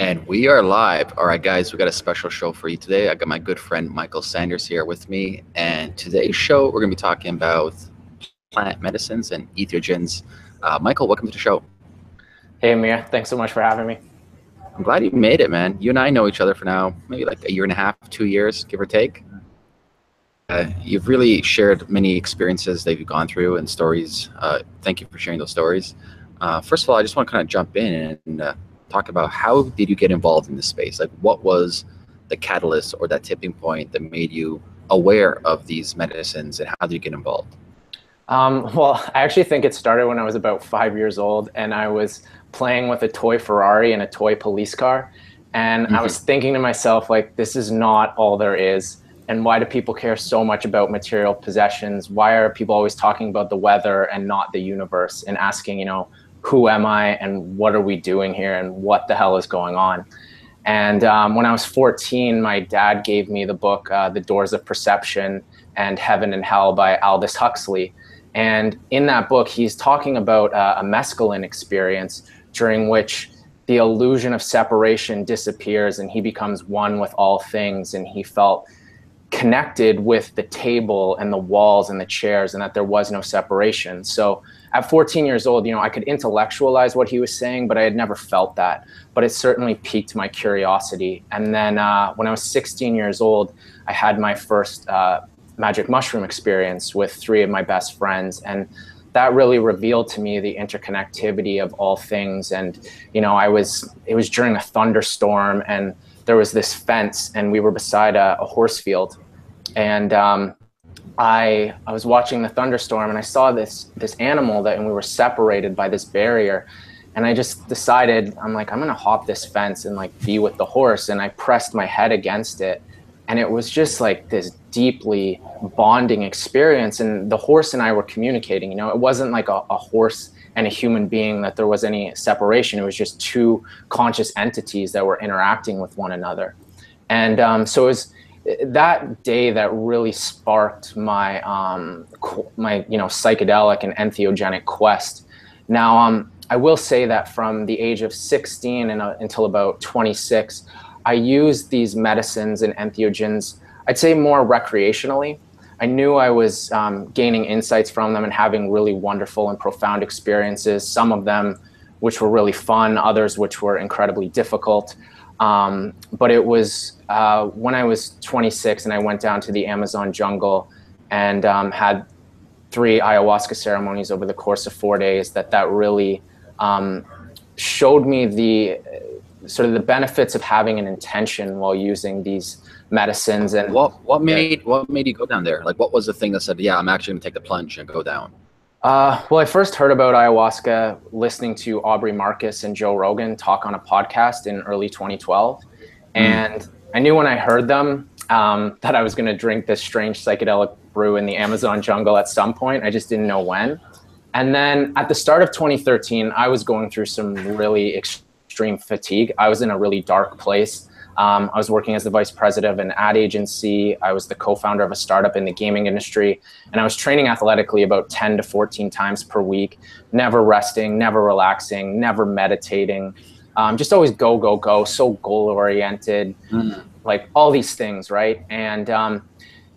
And we are live. All right, guys, we got a special show for you today. I got my good friend Michael Sanders here with me. And today's show, we're going to be talking about plant medicines and entheogens. Michael, welcome to the show. Hey, Ameer. Thanks so much for having me. I'm glad you made it, man. You and I know each other for now, maybe like a year and a half, 2 years, give or take. You've really shared many experiences that you've gone through and stories. Thank you for sharing those stories. First of all, I just want to kind of jump in and talk about how did you get involved in this space? Like, what was the catalyst or that tipping point that made you aware of these medicines, and how did you get involved? Well, I actually think it started when I was about 5 years old, and I was playing with a toy Ferrari and a toy police car. And I was thinking to myself, like, this is not all there is. And why do people care so much about material possessions? Why are people always talking about the weather and not the universe, and asking, who am I and what are we doing here and what the hell is going on? And when I was 14, my dad gave me the book, The Doors of Perception and Heaven and Hell by Aldous Huxley. And in that book, he's talking about a mescaline experience during which the illusion of separation disappears and he becomes one with all things. And he felt connected with the table and the walls and the chairs, and that there was no separation. So at 14 years old, I could intellectualize what he was saying, but I had never felt that. But it certainly piqued my curiosity. And then when I was 16 years old, I had my first magic mushroom experience with 3 of my best friends. And that really revealed to me the interconnectivity of all things. And, it was during a thunderstorm, and there was this fence, and we were beside a horse field. And I was watching the thunderstorm, and I saw this animal and we were separated by this barrier. And I just decided, I'm going to hop this fence and be with the horse. And I pressed my head against it. And it was just like this deeply bonding experience. And the horse and I were communicating. It wasn't like a horse and a human being, that there was any separation. It was just 2 conscious entities that were interacting with one another. And so it was that day that really sparked my psychedelic and entheogenic quest. Now, I will say that from the age of 16 until about 26, I used these medicines and entheogens, I'd say more recreationally. I knew I was gaining insights from them and having really wonderful and profound experiences, some of them which were really fun, others which were incredibly difficult. But it was when I was 26 and I went down to the Amazon jungle and had 3 ayahuasca ceremonies over the course of 4 days that really showed me the sort of the benefits of having an intention while using these medicines. And what made you go down there? Like, what was the thing that said, yeah, I'm actually gonna take the plunge and go down? Well, I first heard about ayahuasca listening to Aubrey Marcus and Joe Rogan talk on a podcast in early 2012. And I knew when I heard them that I was going to drink this strange psychedelic brew in the Amazon jungle at some point. I just didn't know when. And then at the start of 2013, I was going through some really extreme fatigue. I was in a really dark place. I was working as the vice president of an ad agency. I was the co-founder of a startup in the gaming industry. And I was training athletically about 10 to 14 times per week, never resting, never relaxing, never meditating. Just always go, go, go, so goal-oriented, like all these things, right? And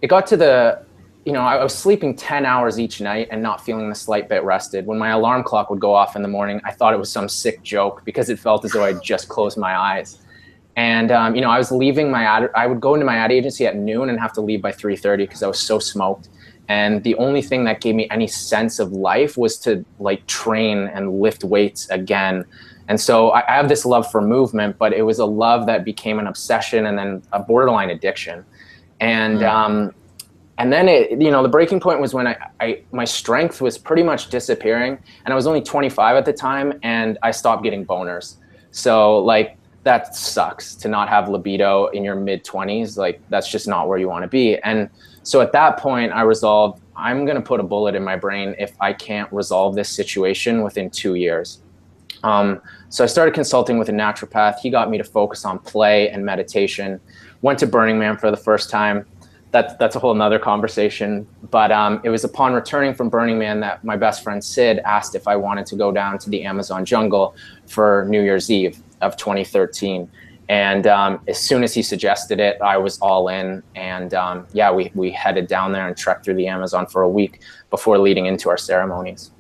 it got to I was sleeping 10 hours each night and not feeling the slight bit rested. When my alarm clock would go off in the morning, I thought it was some sick joke because it felt as though I'd just closed my eyes. And, I was leaving I would go into my ad agency at noon and have to leave by 3:30 because I was so smoked. And the only thing that gave me any sense of life was to train and lift weights again. And so I have this love for movement, but it was a love that became an obsession and then a borderline addiction. And, and then the breaking point was when my strength was pretty much disappearing, and I was only 25 at the time, and I stopped getting boners. So that sucks to not have libido in your mid-20s. That's just not where you want to be. And so at that point, I resolved, I'm going to put a bullet in my brain if I can't resolve this situation within 2 years. So I started consulting with a naturopath. He got me to focus on play and meditation. Went to Burning Man for the first time. that's a whole nother conversation. But it was upon returning from Burning Man that my best friend Sid asked if I wanted to go down to the Amazon jungle for New Year's Eve of 2013. And as soon as he suggested it, I was all in. And yeah, we headed down there and trekked through the Amazon for a week before leading into our ceremonies.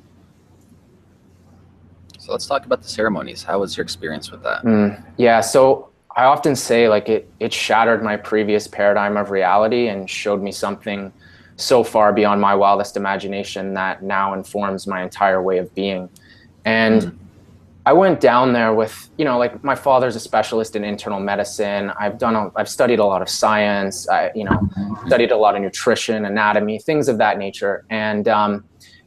So let's talk about the ceremonies. How was your experience with that? Yeah, so I often say like it shattered my previous paradigm of reality and showed me something so far beyond my wildest imagination that now informs my entire way of being. And I went down there with, you know, like my father's a specialist in internal medicine. I've studied a lot of science. Studied a lot of nutrition, anatomy, things of that nature. And,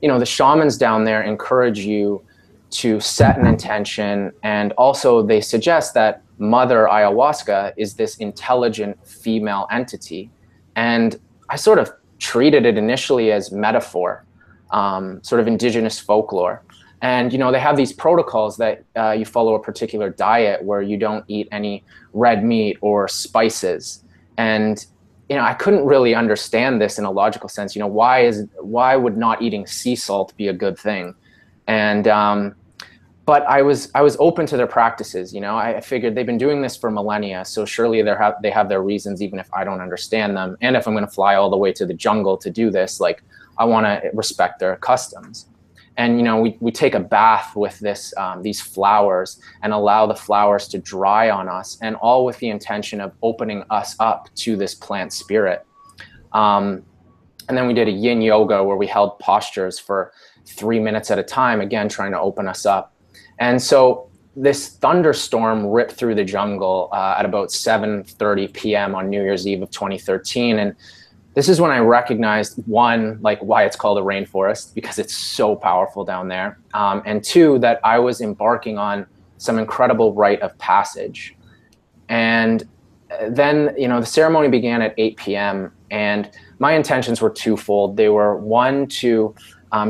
you know, the shamans down there encourage you to set an intention. And also they suggest that Mother Ayahuasca is this intelligent female entity. And I sort of treated it initially as metaphor, sort of indigenous folklore. And, you know, they have these protocols that you follow a particular diet where you don't eat any red meat or spices. And, you know, I couldn't really understand this in a logical sense. You know, why would not eating sea salt be a good thing? And, but I was open to their practices. You know, I figured they've been doing this for millennia, so surely they have their reasons, even if I don't understand them. And if I'm going to fly all the way to the jungle to do this, like, I want to respect their customs. And, you know, we take a bath with these flowers and allow the flowers to dry on us, and all with the intention of opening us up to this plant spirit. And then we did a yin yoga where we held postures for 3 minutes at a time, again, trying to open us up. And so this thunderstorm ripped through the jungle at about 7:30 p.m. on New Year's Eve of 2013. And this is when I recognized, one, like why it's called a rainforest, because it's so powerful down there. And two, that I was embarking on some incredible rite of passage. And then, you know, the ceremony began at 8 p.m. and my intentions were twofold. They were, one, to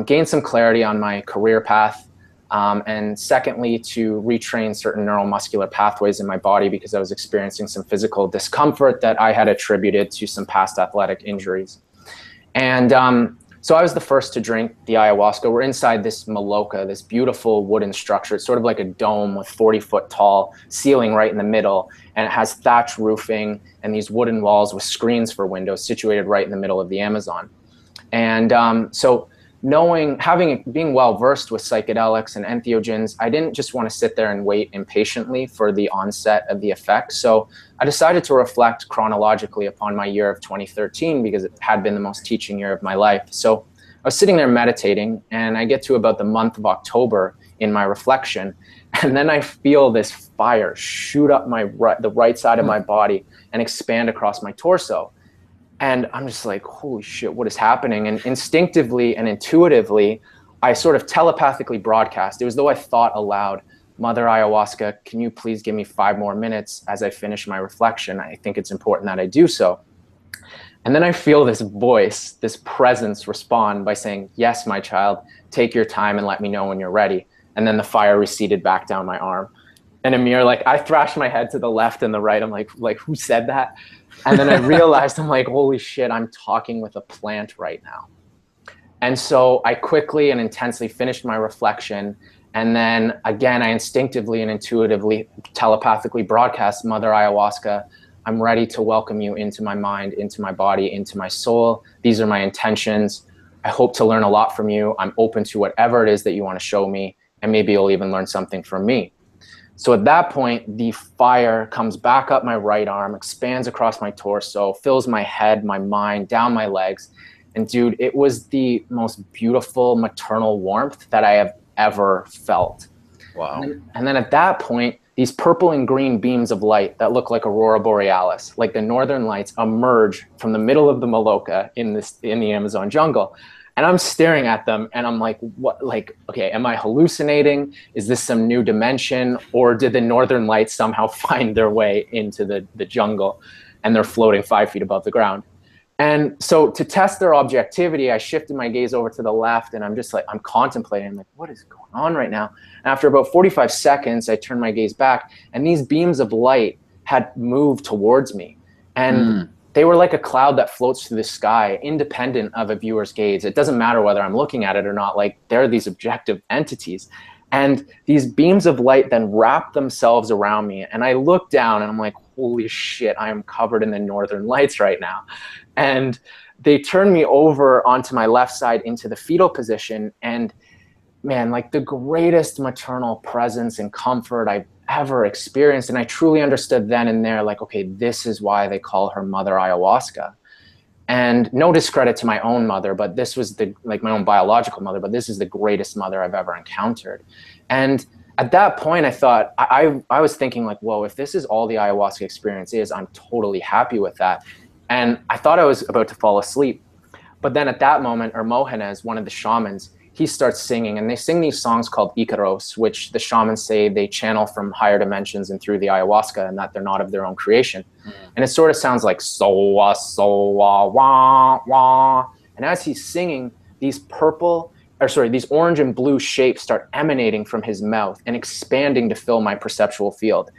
gain some clarity on my career path, and secondly, to retrain certain neuromuscular pathways in my body because I was experiencing some physical discomfort that I had attributed to some past athletic injuries. And so I was the first to drink the ayahuasca. We're inside this maloca, this beautiful wooden structure. It's sort of like a dome with 40-foot tall ceiling right in the middle, and it has thatch roofing and these wooden walls with screens for windows situated right in the middle of the Amazon. And so being well versed with psychedelics and entheogens, I didn't just want to sit there and wait impatiently for the onset of the effects. So I decided to reflect chronologically upon my year of 2013 because it had been the most teaching year of my life. So I was sitting there meditating, and I get to about the month of October in my reflection, and then I feel this fire shoot up the right side of my body and expand across my torso. And I'm just like, holy shit, what is happening? And instinctively and intuitively, I sort of telepathically broadcast. It was though I thought aloud, Mother Ayahuasca, can you please give me 5 more minutes as I finish my reflection? I think it's important that I do so. And then I feel this voice, this presence respond by saying, yes, my child, take your time and let me know when you're ready. And then the fire receded back down my arm. And Ameer, like, I thrashed my head to the left and the right. I'm like, who said that? And then I realized, I'm like, holy shit, I'm talking with a plant right now. And so I quickly and intensely finished my reflection. And then again, I instinctively and intuitively, telepathically broadcast, Mother Ayahuasca, I'm ready to welcome you into my mind, into my body, into my soul. These are my intentions. I hope to learn a lot from you. I'm open to whatever it is that you want to show me. And maybe you'll even learn something from me. So at that point, the fire comes back up my right arm, expands across my torso, fills my head, my mind, down my legs. And dude, it was the most beautiful maternal warmth that I have ever felt. Wow. And then at that point, these purple and green beams of light that look like aurora borealis, like the northern lights, emerge from the middle of the maloca in the Amazon jungle. And I'm staring at them and I'm like, what, like, okay, am I hallucinating? Is this some new dimension? Or did the northern lights somehow find their way into the jungle and they're floating 5 feet above the ground? And so to test their objectivity, I shifted my gaze over to the left and I'm just like, I'm contemplating, I'm like, what is going on right now? And after about 45 seconds, I turned my gaze back and these beams of light had moved towards me. And they were like a cloud that floats through the sky, independent of a viewer's gaze. It doesn't matter whether I'm looking at it or not. Like, they're these objective entities. And these beams of light then wrap themselves around me. And I look down and I'm like, holy shit, I am covered in the northern lights right now. And they turn me over onto my left side into the fetal position. And man, like the greatest maternal presence and comfort I've ever experienced. And I truly understood then and there, like, okay, this is why they call her Mother Ayahuasca. And no discredit to my own mother, but this was like my own biological mother, but this is the greatest mother I've ever encountered. And at that point, I thought, I was thinking like, whoa, if this is all the ayahuasca experience is, I'm totally happy with that. And I thought I was about to fall asleep. But then at that moment, Hermogenes, one of the shamans, he starts singing, and they sing these songs called Icaros, which the shamans say they channel from higher dimensions and through the ayahuasca, and that they're not of their own creation. And it sort of sounds like so-wah, so-wah, wah, wah. And as he's singing, these orange and blue shapes start emanating from his mouth and expanding to fill my perceptual field.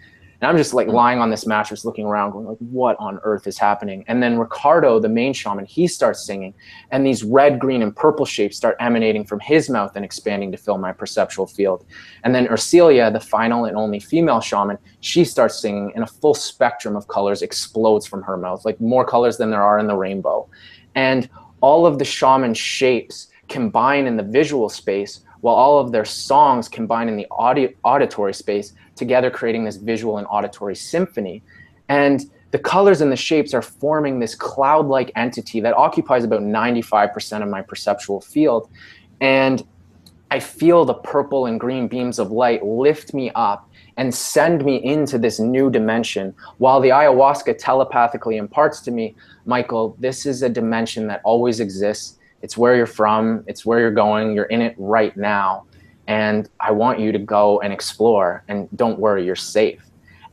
And I'm just like lying on this mattress looking around going like, what on earth is happening? And then Ricardo, the main shaman, he starts singing, and these red, green, and purple shapes start emanating from his mouth and expanding to fill my perceptual field. And then Ursilia, the final and only female shaman, she starts singing, and a full spectrum of colors explodes from her mouth, like more colors than there are in the rainbow. And all of the shaman shapes combine in the visual space, while all of their songs combine in the auditory space, together creating this visual and auditory symphony. And the colors and the shapes are forming this cloud-like entity that occupies about 95% of my perceptual field. And I feel the purple and green beams of light lift me up and send me into this new dimension, while the ayahuasca telepathically imparts to me, Michael, this is a dimension that always exists. It's where you're from, it's where you're going, you're in it right now. And I want you to go and explore, and don't worry, you're safe.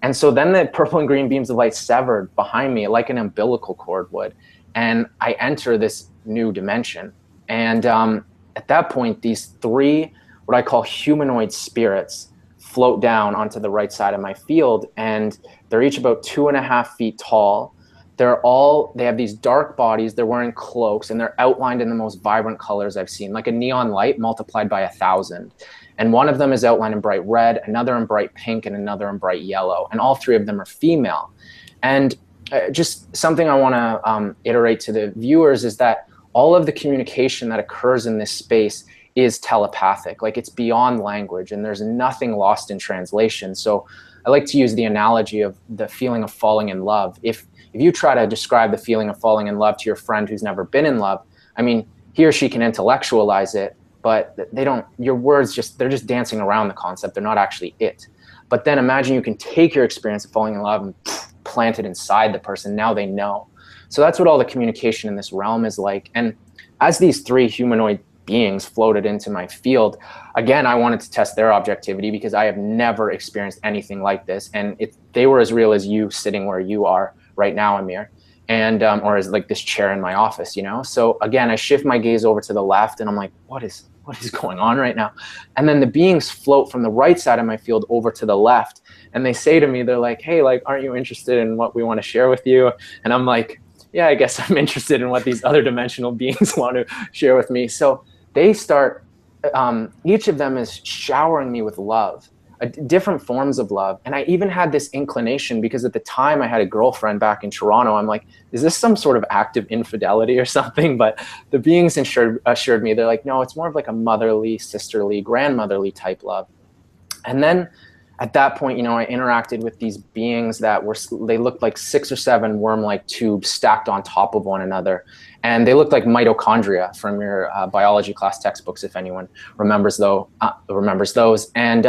And so then the purple and green beams of light severed behind me like an umbilical cord would. And I enter this new dimension. And at that point, these three, what I call humanoid spirits, float down onto the right side of my field. And they're each about 2.5 feet tall. They have these dark bodies, they're wearing cloaks, and they're outlined in the most vibrant colors I've seen, like a neon light multiplied by 1,000. And one of them is outlined in bright red, another in bright pink, and another in bright yellow. And all three of them are female. And just something I want to iterate to the viewers is that all of the communication that occurs in this space is telepathic, like it's beyond language, and there's nothing lost in translation. So I like to use the analogy of the feeling of falling in love. If you try to describe the feeling of falling in love to your friend who's never been in love, I mean, he or she can intellectualize it, but your words they're just dancing around the concept. They're not actually it. But then imagine you can take your experience of falling in love and plant it inside the person. Now they know. So that's what all the communication in this realm is like. And as these three humanoid beings floated into my field, again, I wanted to test their objectivity because I have never experienced anything like this. And they were as real as you sitting where you are right now, Ameer, and or as like this chair in my office, you know? So again, I shift my gaze over to the left, and I'm like, what is going on right now? And then the beings float from the right side of my field over to the left, and they say to me, they're like, hey, like, aren't you interested in what we want to share with you? And I'm like, yeah, I guess I'm interested in what these other dimensional beings want to share with me. So they start, each of them is showering me with love, different forms of love. And I even had this inclination, because at the time I had a girlfriend back in Toronto. I'm like, is this some sort of act of infidelity or something? But the beings assured me, they're like, no, it's more of like a motherly, sisterly, grandmotherly type love. And then at that point, you know, I interacted with these beings they looked like 6 or 7 worm-like tubes stacked on top of one another. And they looked like mitochondria from your biology class textbooks, if anyone remembers those. And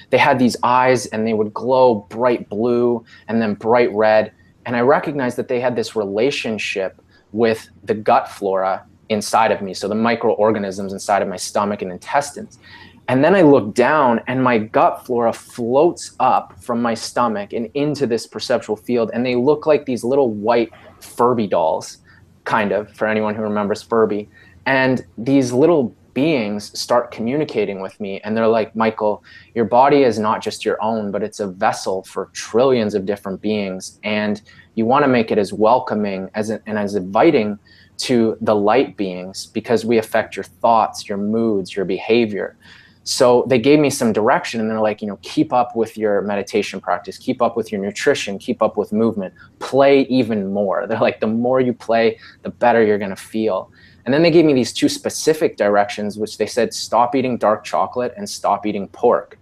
they had these eyes, and they would glow bright blue and then bright red. And I recognized that they had this relationship with the gut flora inside of me, so the microorganisms inside of my stomach and intestines. And then I look down, and my gut flora floats up from my stomach and into this perceptual field, and they look like these little white Furby dolls, kind of, for anyone who remembers Furby. And these little beings start communicating with me, and they're like, Michael, your body is not just your own, but it's a vessel for trillions of different beings, and you want to make it as welcoming and as inviting to the light beings, because we affect your thoughts, your moods, your behavior. So they gave me some direction, and they're like, keep up with your meditation practice, keep up with your nutrition, keep up with movement, play even more. They're like, the more you play, the better you're going to feel. And then they gave me these 2 specific directions, which they said, stop eating dark chocolate and stop eating pork.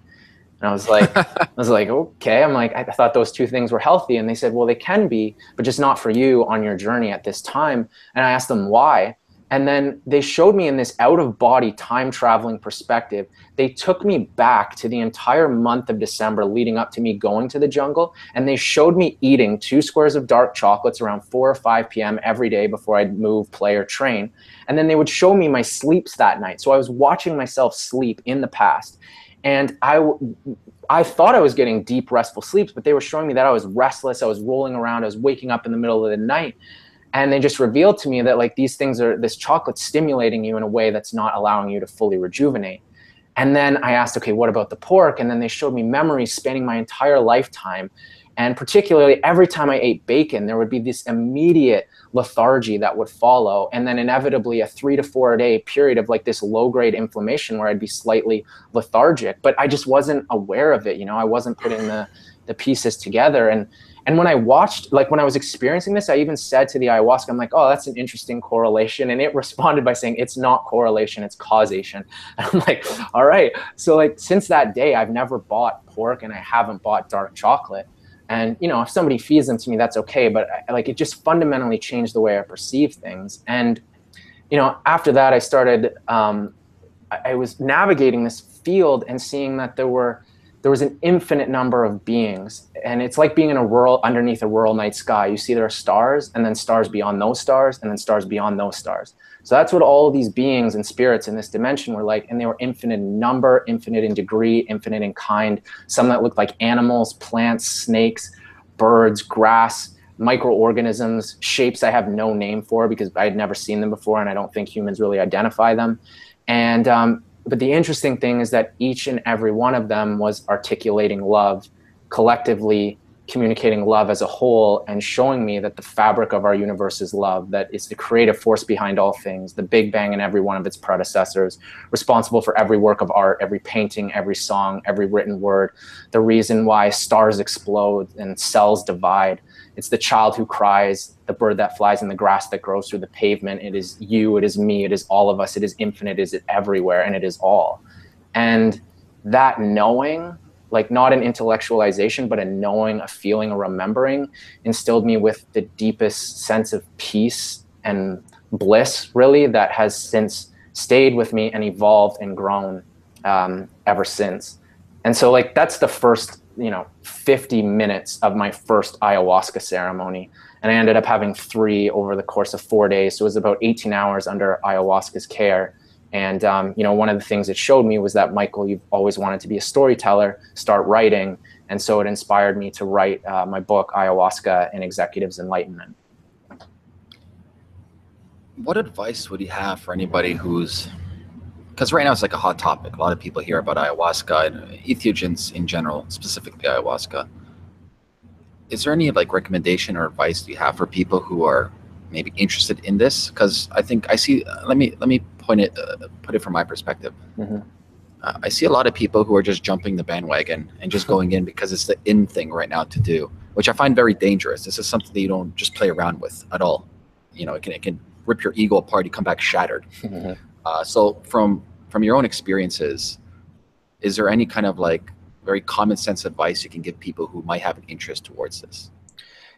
And I was like, okay. I'm like, I thought those 2 things were healthy. And they said, well, they can be, but just not for you on your journey at this time. And I asked them why. And then they showed me in this out-of-body time-traveling perspective. They took me back to the entire month of December leading up to me going to the jungle, and they showed me eating 2 squares of dark chocolates around 4 or 5 p.m. every day before I'd move, play, or train. And then they would show me my sleeps that night. So I was watching myself sleep in the past. And I thought I was getting deep, restful sleeps, but they were showing me that I was restless, I was rolling around, I was waking up in the middle of the night. And they just revealed to me that like these things are, this chocolate stimulating you in a way that's not allowing you to fully rejuvenate. And then I asked, okay, what about the pork? And then they showed me memories spanning my entire lifetime. And particularly every time I ate bacon, there would be this immediate lethargy that would follow. And then inevitably a 3 to 4 day period of like this low grade inflammation where I'd be slightly lethargic, but I just wasn't aware of it. I wasn't putting the pieces together. And when I watched, like when I was experiencing this, I even said to the ayahuasca, I'm like, oh, that's an interesting correlation. And it responded by saying, it's not correlation, it's causation. And I'm like, all right. So like since that day, I've never bought pork and I haven't bought dark chocolate. And, if somebody feeds them to me, that's okay. But it just fundamentally changed the way I perceive things. And, after that, I started, I was navigating this field and seeing that there was an infinite number of beings. And it's like being in underneath a rural night sky. You see there are stars, and then stars beyond those stars, and then stars beyond those stars. So that's what all of these beings and spirits in this dimension were like. And they were infinite in number, infinite in degree, infinite in kind. Some that looked like animals, plants, snakes, birds, grass, microorganisms, shapes I have no name for because I had never seen them before, and I don't think humans really identify them. And but the interesting thing is that each and every one of them was articulating love, collectively communicating love as a whole, and showing me that the fabric of our universe is love, that it's the creative force behind all things, the Big Bang and every one of its predecessors, responsible for every work of art, every painting, every song, every written word, the reason why stars explode and cells divide. It's the child who cries, the bird that flies in the grass that grows through the pavement. It is you, it is me, it is all of us, it is infinite, it is everywhere, and it is all. And that knowing, like not an intellectualization, but a knowing, a feeling, a remembering, instilled me with the deepest sense of peace and bliss, really, that has since stayed with me and evolved and grown ever since. And so like that's the first 50 minutes of my first ayahuasca ceremony. And I ended up having 3 over the course of 4 days. So it was about 18 hours under ayahuasca's care. And, one of the things it showed me was that, Michael, you've always wanted to be a storyteller, start writing. And so it inspired me to write my book, Ayahuasca and Executive's Enlightenment. What advice would you have for anybody who's, because right now it's like a hot topic. A lot of people hear about ayahuasca and entheogens in general, specifically ayahuasca. Is there any like recommendation or advice do you have for people who are maybe interested in this? Because I think I see, let me put it from my perspective. Mm-hmm. I see a lot of people who are just jumping the bandwagon and just going in because it's the in thing right now to do, which I find very dangerous. This is something that you don't just play around with at all. It can rip your ego apart. You come back shattered. Mm-hmm. So from your own experiences, is there any kind of like very common sense advice you can give people who might have an interest towards this?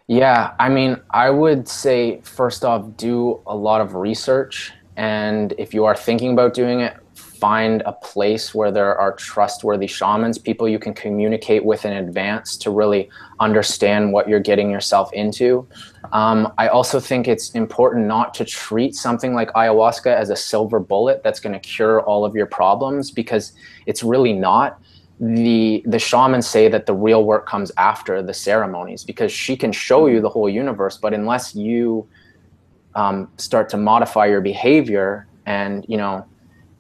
Yeah, I mean, I would say first off, do a lot of research. And if you are thinking about doing it, find a place where there are trustworthy shamans, people you can communicate with in advance to really understand what you're getting yourself into. I also think it's important not to treat something like ayahuasca as a silver bullet that's going to cure all of your problems, because it's really not. The shamans say that the real work comes after the ceremonies, because she can show you the whole universe, but unless you start to modify your behavior and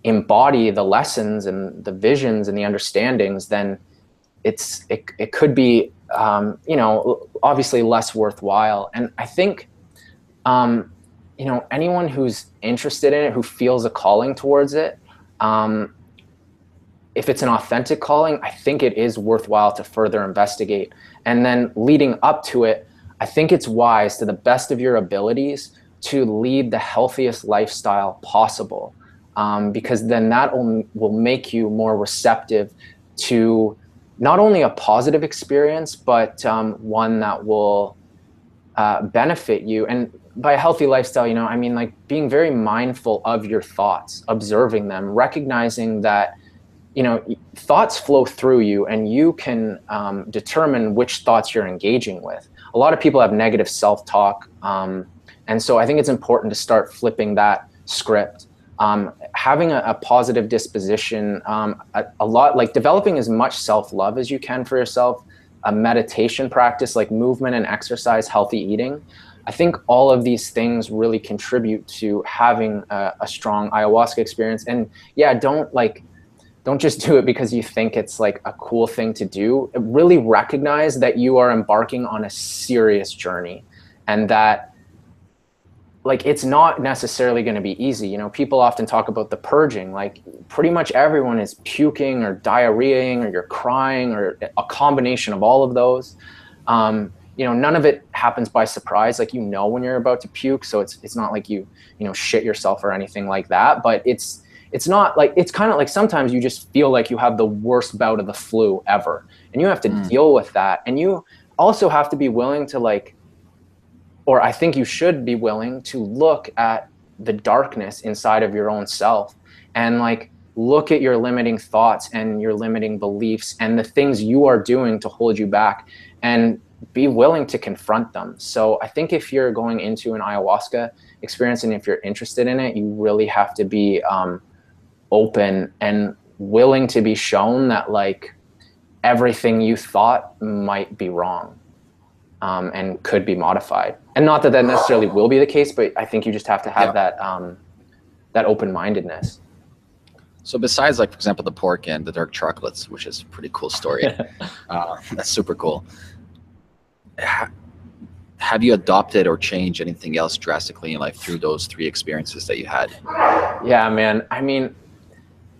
embody the lessons and the visions and the understandings, then it could be, you know, obviously less worthwhile. And I think, you know, anyone who's interested in it, who feels a calling towards it, if it's an authentic calling, I think it is worthwhile to further investigate. And then leading up to it, I think it's wise, to the best of your abilities, to lead the healthiest lifestyle possible, because then that will make you more receptive to not only a positive experience, but one that will benefit you. And by a healthy lifestyle, you know, I mean like being very mindful of your thoughts, observing them, recognizing that, you know, thoughts flow through you, and you can determine which thoughts you're engaging with. A lot of people have negative self-talk, and so I think it's important to start flipping that script. Having a positive disposition, a lot, like developing as much self-love as you can for yourself, a meditation practice like movement and exercise, healthy eating. I think all of these things really contribute to having a strong ayahuasca experience. And yeah, don't just do it because you think it's like a cool thing to do. Really recognize that you are embarking on a serious journey, and that like it's not necessarily going to be easy. You know, people often talk about the purging. Like pretty much everyone is puking or diarrheaing, or you're crying, or a combination of all of those. You know, none of it happens by surprise. Like, you know, when you're about to puke, so it's not like you know, shit yourself or anything like that. But it's not like, it's kind of like sometimes you just feel like you have the worst bout of the flu ever, and you have to deal with that. And you also have to be willing to like, or I think you should be willing to look at the darkness inside of your own self, and like look at your limiting thoughts and your limiting beliefs and the things you are doing to hold you back, and be willing to confront them. So I think if you're going into an ayahuasca experience, and if you're interested in it, you really have to be open and willing to be shown that like everything you thought might be wrong, and could be modified. And not that necessarily will be the case, but I think you just have to have that open-mindedness. So besides, like, for example, the pork and the dark chocolates, which is a pretty cool story, that's super cool. Have you adopted or changed anything else drastically in your life through those 3 experiences that you had? Yeah, man. I mean,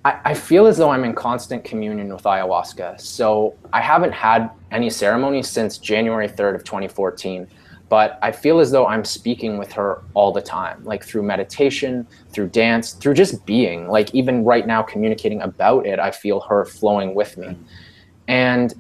I feel as though I'm in constant communion with ayahuasca. So I haven't had any ceremonies since January 3rd of 2014, but I feel as though I'm speaking with her all the time, like through meditation, through dance, through just being. Like even right now communicating about it, I feel her flowing with me. And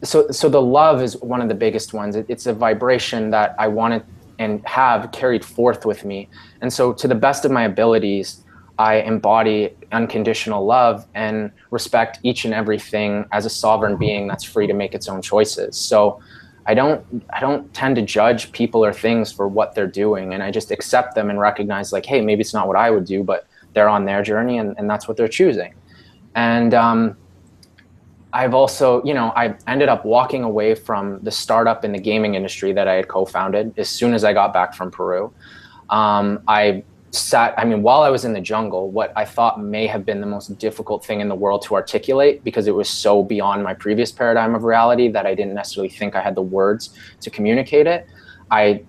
so the love is one of the biggest ones. It's a vibration that I wanted and have carried forth with me. And so to the best of my abilities, I embody unconditional love and respect each and everything as a sovereign being that's free to make its own choices. So I don't tend to judge people or things for what they're doing, and I just accept them and recognize like, hey, maybe it's not what I would do, but they're on their journey, and that's what they're choosing. And I've also, you know, I ended up walking away from the startup in the gaming industry that I had co-founded as soon as I got back from Peru. While I was in the jungle, what I thought may have been the most difficult thing in the world to articulate, because it was so beyond my previous paradigm of reality that I didn't necessarily think I had the words to communicate it.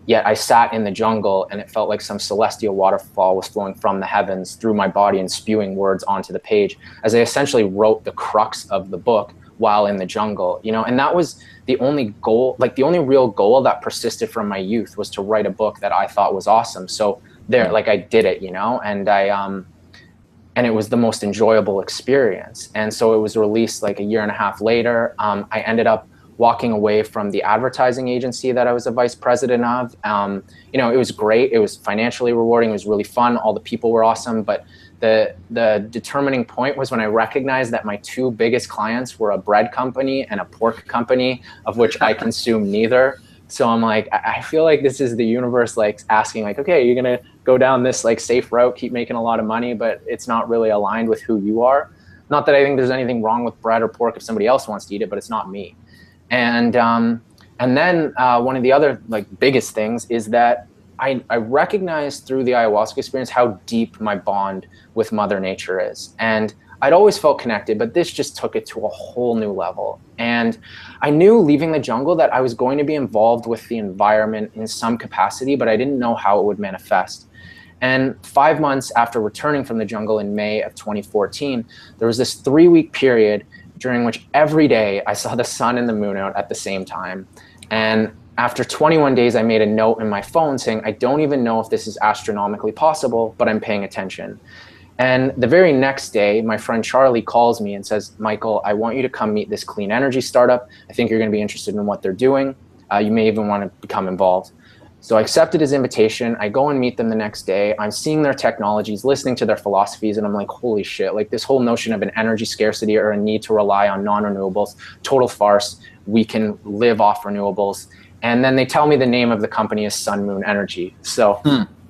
Yet I sat in the jungle, and it felt like some celestial waterfall was flowing from the heavens through my body and spewing words onto the page, as I essentially wrote the crux of the book while in the jungle, you know. And that was the only goal, like the only real goal that persisted from my youth, was to write a book that I thought was awesome. So there, like I did it, you know, and and it was the most enjoyable experience. And so it was released like a year and a half later. I ended up walking away from the advertising agency that I was a vice president of. You know, it was great. It was financially rewarding. It was really fun. All the people were awesome. But the determining point was when I recognized that my 2 biggest clients were a bread company and a pork company, of which I consume neither. So I'm like, I feel like this is the universe like asking like, okay, you're going to go down this like safe route, keep making a lot of money, but it's not really aligned with who you are. Not that I think there's anything wrong with bread or pork if somebody else wants to eat it, but it's not me. And then one of the other like biggest things is that I recognized through the ayahuasca experience how deep my bond with Mother Nature is. And I'd always felt connected, but this just took it to a whole new level. And I knew leaving the jungle that I was going to be involved with the environment in some capacity, but I didn't know how it would manifest. And 5 months after returning from the jungle in May of 2014, there was this 3-week period during which every day I saw the sun and the moon out at the same time. And after 21 days, I made a note in my phone saying, I don't even know if this is astronomically possible, but I'm paying attention. And the very next day, my friend Charlie calls me and says, Michael, I want you to come meet this clean energy startup. I think you're going to be interested in what they're doing. You may even want to become involved. So I accepted his invitation. I go and meet them the next day. I'm seeing their technologies, listening to their philosophies, and I'm like, holy shit, like this whole notion of an energy scarcity or a need to rely on non-renewables, total farce. We can live off renewables. And then they tell me the name of the company is SunMoon Energy. So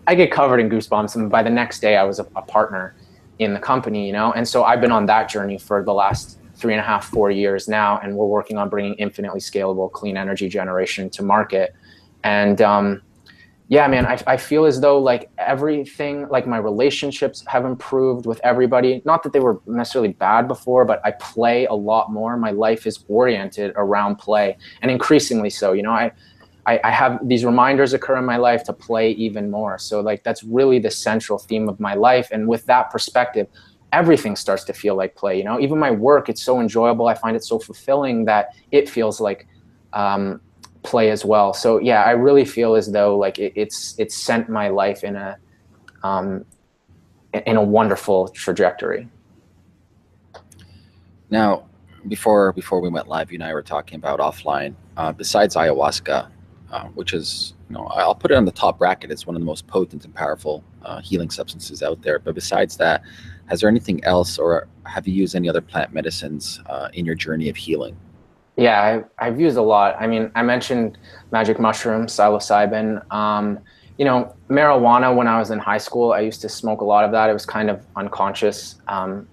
I get covered in goosebumps. And by the next day, I was a partner in the company, you know? And so I've been on that journey for the last 3.5, 4 years now. And we're working on bringing infinitely scalable clean energy generation to market. And yeah, man, I feel as though like everything, like my relationships have improved with everybody. Not that they were necessarily bad before, but I play a lot more. My life is oriented around play, and increasingly so. You know, I have these reminders occur in my life to play even more. So like that's really the central theme of my life. And with that perspective, everything starts to feel like play. You know, even my work, it's so enjoyable. I find it so fulfilling that it feels like play as well. So yeah, I really feel as though like it's sent my life in a wonderful trajectory. Now, before we went live, you and I were talking about offline. Besides ayahuasca, which is, you know, I'll put it on the top bracket. It's one of the most potent and powerful healing substances out there. But besides that, has there anything else, or have you used any other plant medicines in your journey of healing? Yeah, I've used a lot. I mean, I mentioned magic mushrooms, psilocybin. You know, marijuana, when I was in high school, I used to smoke a lot of that. It was kind of unconscious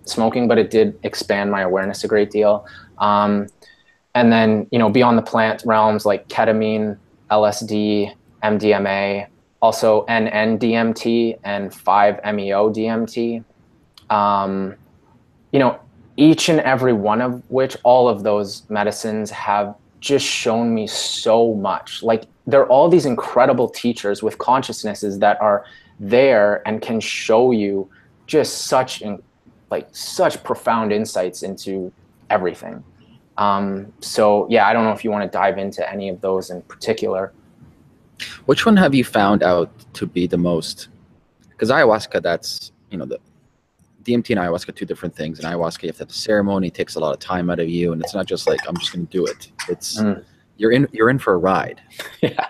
smoking, but it did expand my awareness a great deal. And then, you know, beyond the plant realms like ketamine, LSD, MDMA, also NN-DMT and 5-MeO-DMT. You know, each and every one of which, all of those medicines have just shown me so much. Like they're all these incredible teachers with consciousnesses that are there and can show you just such profound insights into everything. So yeah, I don't know if you want to dive into any of those in particular. Which one have you found out to be the most? Because ayahuasca, that's, you know, the DMT and ayahuasca are two different things. And ayahuasca, you have to have the ceremony, it takes a lot of time out of you, and it's not just like I'm just going to do it. It's you're in for a ride. Yeah.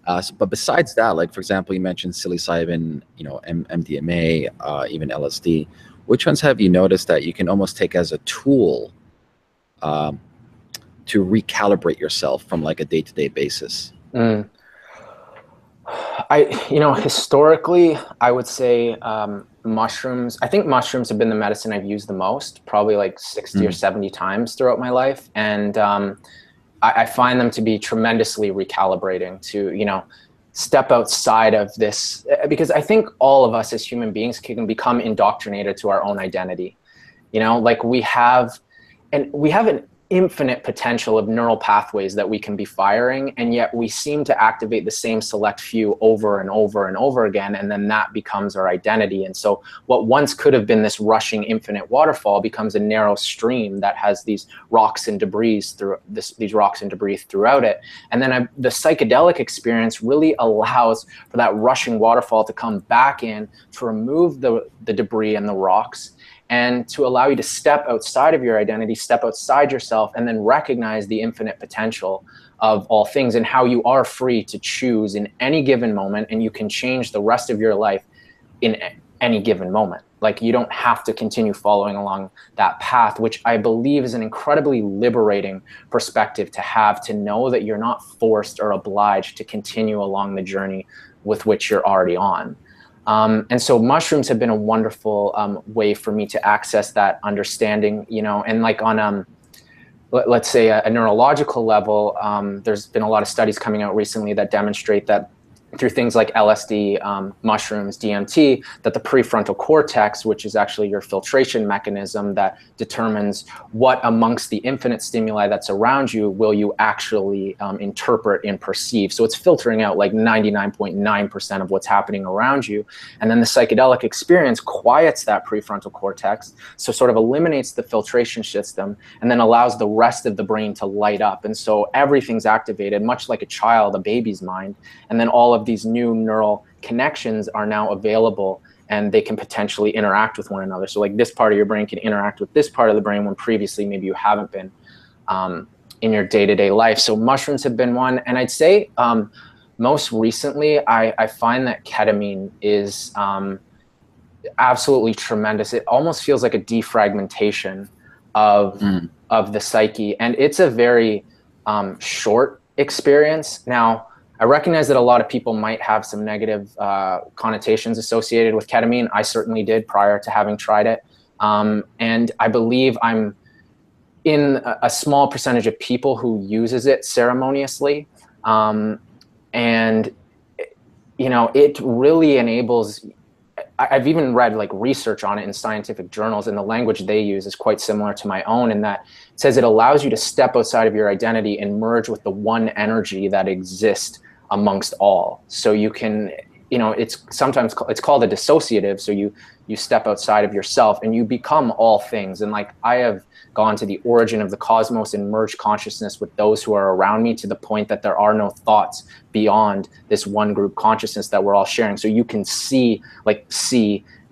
But besides that, like for example, you mentioned psilocybin, you know, MDMA, even LSD. Which ones have you noticed that you can almost take as a tool to recalibrate yourself from like a day-to-day basis? You know, historically, I would say mushrooms. I think mushrooms have been the medicine I've used the most, probably like 60 or 70 times throughout my life. And I find them to be tremendously recalibrating to, you know, step outside of this, because I think all of us as human beings can become indoctrinated to our own identity. You know, like we have an infinite potential of neural pathways that we can be firing, and yet we seem to activate the same select few over and over and over again, and then that becomes our identity. And so what once could have been this rushing infinite waterfall becomes a narrow stream that has these rocks and debris throughout it. And then the psychedelic experience really allows for that rushing waterfall to come back in, to remove the debris and the rocks, and to allow you to step outside of your identity, step outside yourself, and then recognize the infinite potential of all things and how you are free to choose in any given moment, and you can change the rest of your life in any given moment. Like you don't have to continue following along that path, which I believe is an incredibly liberating perspective to have, to know that you're not forced or obliged to continue along the journey with which you're already on. And so mushrooms have been a wonderful way for me to access that understanding, you know, and like on let's say a neurological level, there's been a lot of studies coming out recently that demonstrate that through things like LSD, mushrooms, DMT, that the prefrontal cortex, which is actually your filtration mechanism that determines what amongst the infinite stimuli that's around you will you actually interpret and perceive. So it's filtering out like 99.9% of what's happening around you. And then the psychedelic experience quiets that prefrontal cortex, so sort of eliminates the filtration system and then allows the rest of the brain to light up. And so everything's activated, much like a child, a baby's mind. And then all of these new neural connections are now available and they can potentially interact with one another. So like this part of your brain can interact with this part of the brain when previously maybe you haven't been in your day-to-day life. So mushrooms have been one. And I'd say most recently, I find that ketamine is absolutely tremendous. It almost feels like a defragmentation of the psyche. And it's a very short experience. Now, I recognize that a lot of people might have some negative connotations associated with ketamine. I certainly did prior to having tried it. And I believe I'm in a small percentage of people who uses it ceremoniously. And, you know, it really enables, I've even read like research on it in scientific journals, and the language they use is quite similar to my own, in that it says it allows you to step outside of your identity and merge with the one energy that exists amongst all. So you can, you know, it's sometimes it's called a dissociative. So you step outside of yourself and you become all things. And like I have gone to the origin of the cosmos and merged consciousness with those who are around me to the point that there are no thoughts beyond this one group consciousness that we're all sharing. So you can see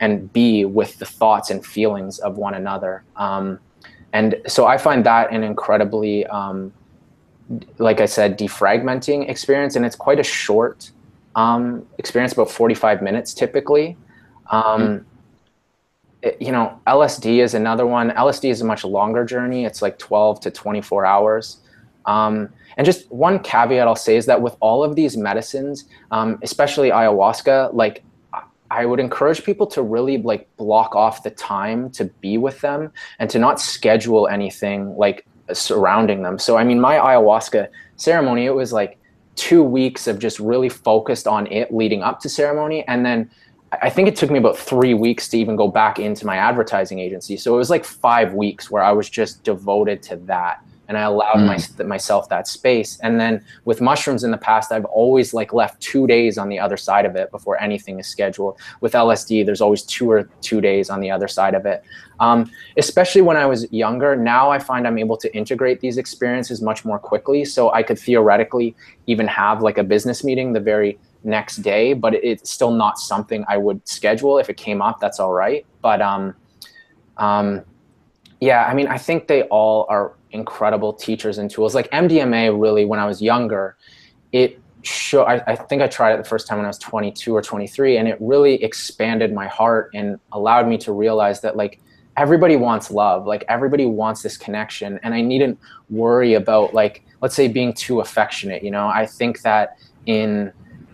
and be with the thoughts and feelings of one another. And so I find that an incredibly, like I said, defragmenting experience. And it's quite a short experience, about 45 minutes typically. You know, LSD is another one. LSD is a much longer journey. It's like 12 to 24 hours. And just one caveat I'll say is that with all of these medicines, especially ayahuasca, like I would encourage people to really like block off the time to be with them and to not schedule anything like surrounding them. So, I mean, my ayahuasca ceremony, it was like 2 weeks of just really focused on it leading up to ceremony. And then I think it took me about 3 weeks to even go back into my advertising agency. So it was like 5 weeks where I was just devoted to that. And I allowed myself that space. And then with mushrooms in the past, I've always like left 2 days on the other side of it before anything is scheduled. With LSD, there's always 2 days on the other side of it. Especially when I was younger, now I find I'm able to integrate these experiences much more quickly. So I could theoretically even have like a business meeting the very next day, but it's still not something I would schedule. If it came up, that's all right. But yeah, I mean, I think they all are incredible teachers and tools. Like MDMA, really, when I was younger, I think I tried it the first time when I was 22 or 23, and it really expanded my heart and allowed me to realize that like everybody wants love, like everybody wants this connection, and I needn't worry about like, let's say, being too affectionate. You know, I think that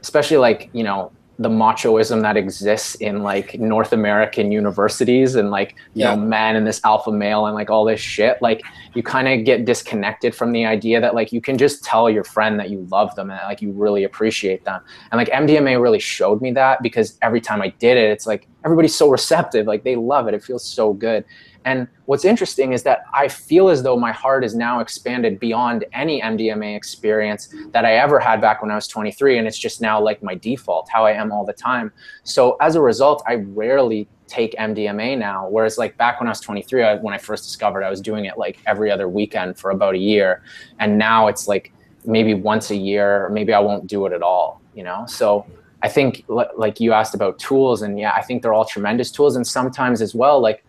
especially like, you know, the machoism that exists in like North American universities and like, you know, men and this alpha male and like all this shit, like you kind of get disconnected from the idea that like you can just tell your friend that you love them and that, like you really appreciate them. And like MDMA really showed me that, because every time I did it, it's like everybody's so receptive, like they love it. It feels so good. And what's interesting is that I feel as though my heart is now expanded beyond any MDMA experience that I ever had back when I was 23. And it's just now like my default, how I am all the time. So as a result, I rarely take MDMA now. Whereas like back when I was 23, when I first discovered, I was doing it like every other weekend for about a year. And now it's like maybe once a year, or maybe I won't do it at all, you know? So I think like you asked about tools, and yeah, I think they're all tremendous tools. And sometimes as well, like,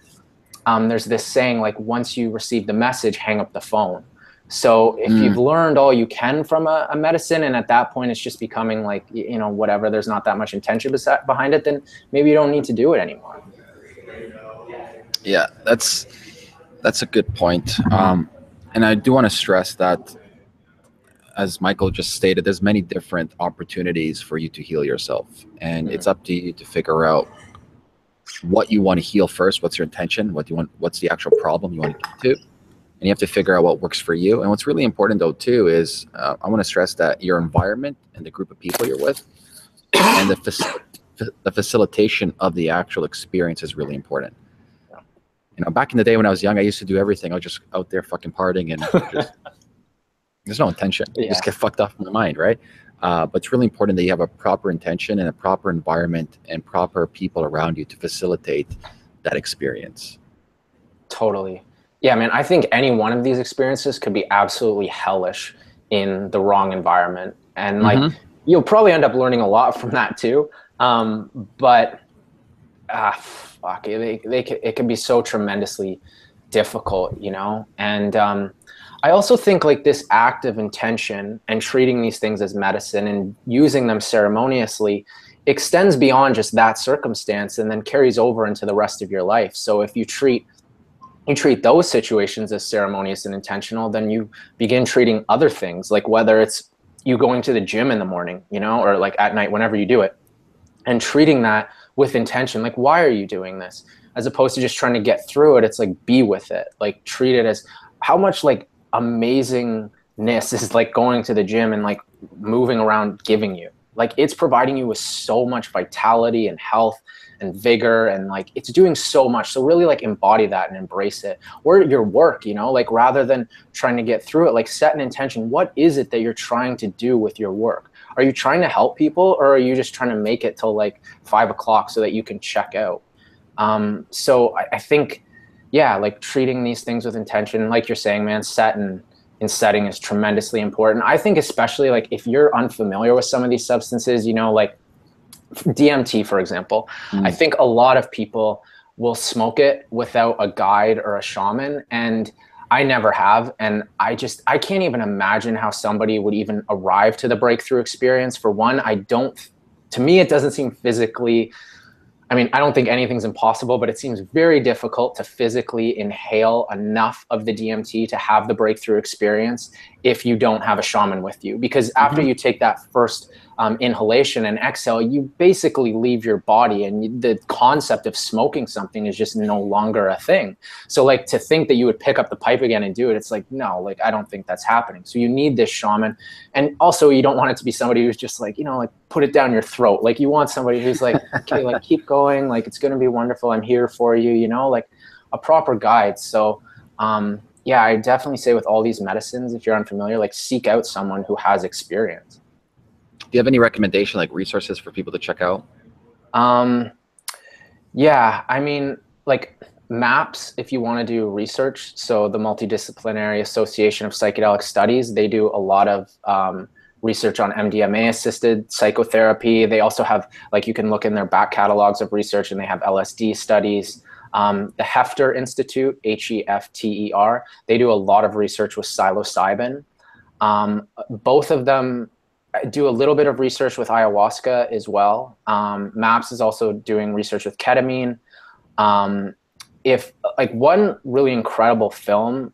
there's this saying, like, once you receive the message, hang up the phone. So if you've learned all you can from a medicine, and at that point it's just becoming like, you know, whatever, there's not that much intention behind it, then maybe you don't need to do it anymore. Yeah, that's a good point. And I do want to stress that, as Michael just stated, there's many different opportunities for you to heal yourself, and it's up to you to figure out what you want to heal first. What's your intention? What's the actual problem you want to get to? and you have to figure out what works for you. And what's really important though too is I want to stress that your environment and the group of people you're with and the facilitation of the actual experience is really important. You know, back in the day when I was young, I used to do everything. I was just out there fucking partying and just, there's no intention. You just get fucked off in the mind, right? But it's really important that you have a proper intention and a proper environment and proper people around you to facilitate that experience. Totally. Yeah, man, I think any one of these experiences could be absolutely hellish in the wrong environment. And like, you'll probably end up learning a lot from that too. But fuck, it can be so tremendously difficult, you know? And I also think like this act of intention and treating these things as medicine and using them ceremoniously extends beyond just that circumstance and then carries over into the rest of your life. So if you treat those situations as ceremonious and intentional, then you begin treating other things, like whether it's you going to the gym in the morning, you know, or like at night, whenever you do it, and treating that with intention. Like, why are you doing this? As opposed to just trying to get through it. It's like, be with it. Like, treat it as how much like amazingness is like going to the gym and like moving around giving you. Like, it's providing you with so much vitality and health and vigor, and like it's doing so much. So really like embody that and embrace it. Or your work, you know, like rather than trying to get through it, like set an intention. What is it that you're trying to do with your work? Are you trying to help people, or are you just trying to make it till like 5 o'clock so that you can check out? So I think, yeah, like treating these things with intention, like you're saying, man, setting is tremendously important. I think especially like if you're unfamiliar with some of these substances, you know, like DMT, for example, I think a lot of people will smoke it without a guide or a shaman, and I never have. And I can't even imagine how somebody would even arrive to the breakthrough experience. For one, to me, it doesn't seem physically, I mean, I don't think anything's impossible, but it seems very difficult to physically inhale enough of the DMT to have the breakthrough experience if you don't have a shaman with you. Because after you take that first inhalation and exhale, you basically leave your body, and the concept of smoking something is just no longer a thing. So like to think that you would pick up the pipe again and do it, it's like, no, like I don't think that's happening. So you need this shaman. And also you don't want it to be somebody who's just like, you know, like put it down your throat. Like you want somebody who's like, okay, like keep going, like it's going to be wonderful, I'm here for you, you know, like a proper guide. So yeah, I definitely say with all these medicines, if you're unfamiliar, like seek out someone who has experience. Do you have any recommendation, like resources for people to check out? Yeah, I mean, like MAPS, if you want to do research. So the Multidisciplinary Association of Psychedelic Studies, they do a lot of research on MDMA-assisted psychotherapy. They also have, like, you can look in their back catalogs of research, and they have LSD studies. The Hefter Institute, Hefter, they do a lot of research with psilocybin. Both of them do a little bit of research with ayahuasca as well. MAPS is also doing research with ketamine. If like one really incredible film,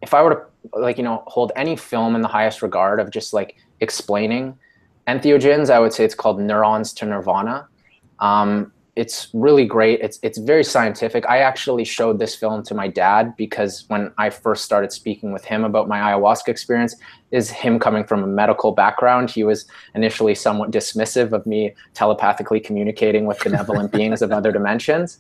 if I were to like, you know, hold any film in the highest regard of just like explaining entheogens, I would say it's called Neurons to Nirvana. It's really great. It's very scientific. I actually showed this film to my dad because when I first started speaking with him about my ayahuasca experience, is him coming from a medical background. He was initially somewhat dismissive of me telepathically communicating with benevolent beings of other dimensions.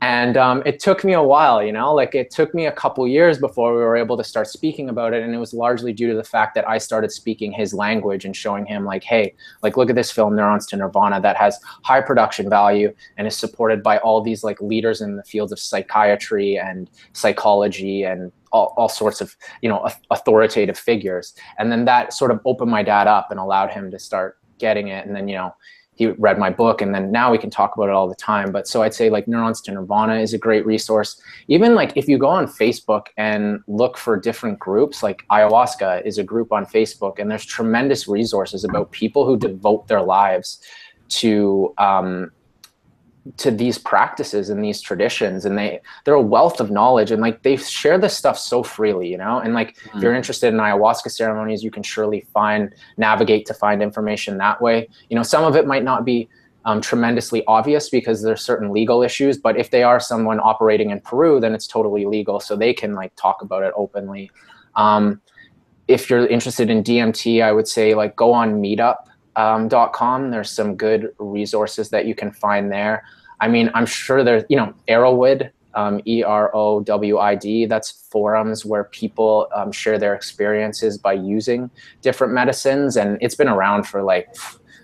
And it took me a while, you know, like it took me a couple years before we were able to start speaking about it. And it was largely due to the fact that I started speaking his language and showing him like, hey, like, look at this film, Neurons to Nirvana, that has high production value and is supported by all these like leaders in the fields of psychiatry and psychology and all sorts of, you know, authoritative figures. And then that sort of opened my dad up and allowed him to start getting it. And then, you know, he read my book, and then now we can talk about it all the time. But so I'd say like Neurons to Nirvana is a great resource. Even like if you go on Facebook and look for different groups, like ayahuasca is a group on Facebook, and there's tremendous resources about people who devote their lives to these practices and these traditions, and they're a wealth of knowledge, and like they share this stuff so freely, you know. And like if you're interested in ayahuasca ceremonies, you can surely navigate to find information that way. You know, some of it might not be tremendously obvious because there's certain legal issues. But if they are someone operating in Peru, then it's totally legal. So they can like talk about it openly. If you're interested in DMT, I would say like go on meetup.com. There's some good resources that you can find there. I mean, I'm sure there's, you know, Erowid, EROWID, that's forums where people share their experiences by using different medicines. And it's been around for like,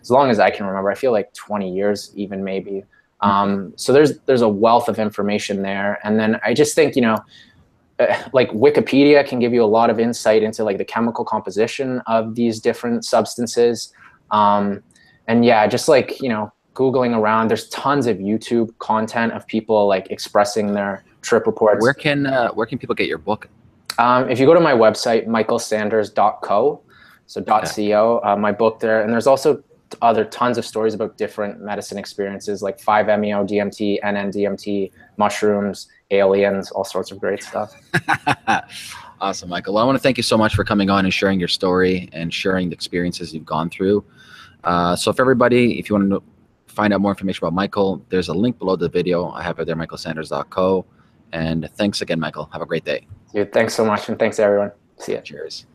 as long as I can remember, I feel like 20 years even maybe. So there's a wealth of information there. And then I just think, you know, like Wikipedia can give you a lot of insight into like the chemical composition of these different substances. And yeah, just like, you know, Googling around, there's tons of YouTube content of people like expressing their trip reports. Where can people get your book? If you go to my website, michaelsanders.co, so .co, my book there, and there's also tons of stories about different medicine experiences like 5-MeO, DMT, NN-DMT, mushrooms, aliens, all sorts of great stuff. Awesome, Michael. Well, I want to thank you so much for coming on and sharing your story and sharing the experiences you've gone through. So if everybody, if you want to find out more information about Michael, there's a link below the video. I have it there, michaelsanders.co. And thanks again, Michael. Have a great day. Dude, thanks so much. And thanks everyone. See ya. Cheers.